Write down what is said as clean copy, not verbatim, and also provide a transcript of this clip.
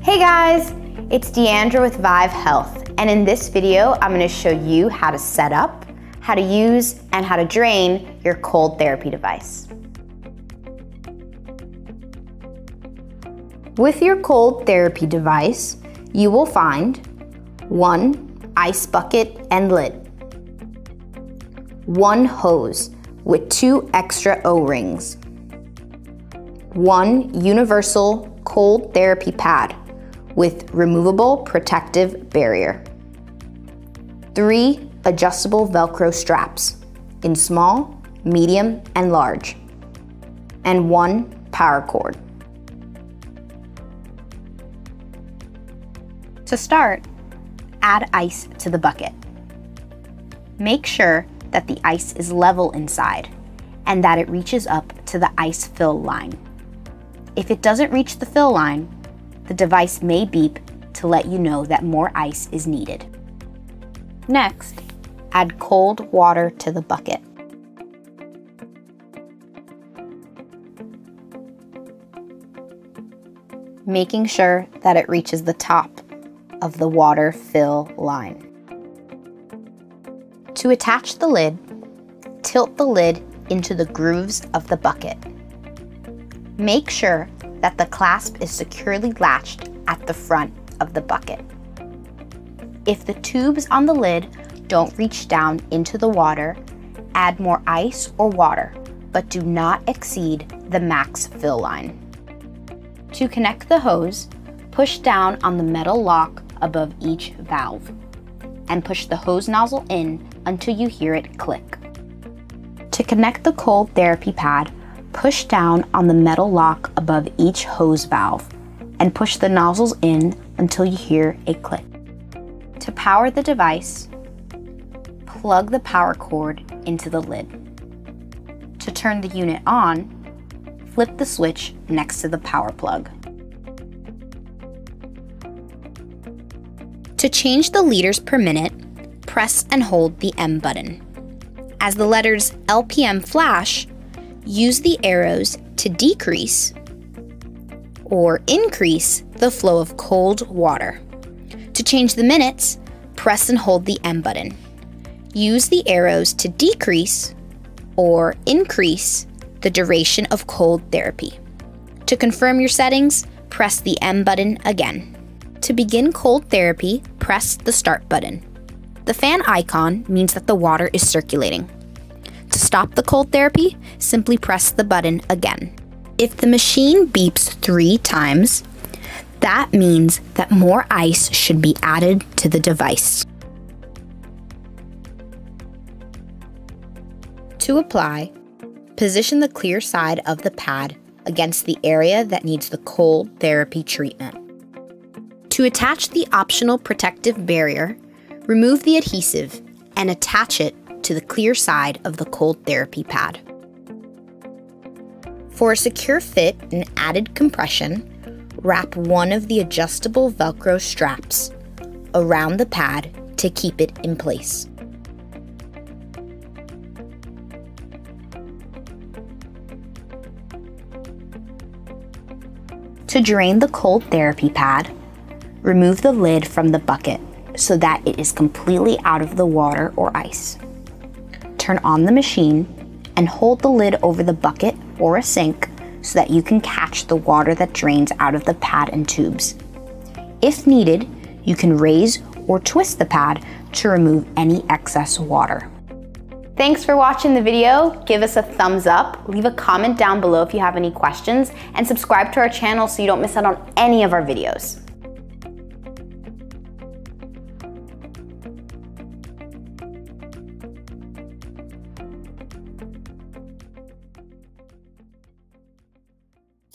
Hey guys, it's Deandra with Vive Health, and in this video, I'm going to show you how to set up, how to use, and how to drain your cold therapy device. With your cold therapy device, you will find 1 ice bucket and lid, 1 hose with 2 extra O-rings, 1 universal cold therapy pad with removable protective barrier, 3 adjustable Velcro straps in small, medium, and large, and 1 power cord. To start, add ice to the bucket. Make sure that the ice is level inside and that it reaches up to the ice fill line. If it doesn't reach the fill line, the device may beep to let you know that more ice is needed. Next, add cold water to the bucket. Making sure that it reaches the top of the water fill line. To attach the lid, tilt the lid into the grooves of the bucket. Make sure that the clasp is securely latched at the front of the bucket. If the tubes on the lid don't reach down into the water, add more ice or water, but do not exceed the max fill line. To connect the hose, push down on the metal lock above each valve and push the hose nozzle in until you hear it click. To connect the cold therapy pad, push down on the metal lock above each hose valve and push the nozzles in until you hear a click. To power the device, plug the power cord into the lid. To turn the unit on, flip the switch next to the power plug. To change the liters per minute, press and hold the M button. As the letters LPM flash, use the arrows to decrease or increase the flow of cold water. To change the minutes, press and hold the M button. Use the arrows to decrease or increase the duration of cold therapy. To confirm your settings, press the M button again. To begin cold therapy, press the Start button. The fan icon means that the water is circulating. To stop the cold therapy, simply press the button again. If the machine beeps 3 times, that means that more ice should be added to the device. To apply, position the clear side of the pad against the area that needs the cold therapy treatment. To attach the optional protective barrier, remove the adhesive and attach it to the clear side of the cold therapy pad. For a secure fit and added compression, wrap one of the adjustable Velcro straps around the pad to keep it in place. To drain the cold therapy pad, remove the lid from the bucket so that it is completely out of the water or ice. Turn on the machine and hold the lid over the bucket or a sink so that you can catch the water that drains out of the pad and tubes. If needed, you can raise or twist the pad to remove any excess water. Thanks for watching the video. Give us a thumbs up, leave a comment down below if you have any questions, and subscribe to our channel so you don't miss out on any of our videos.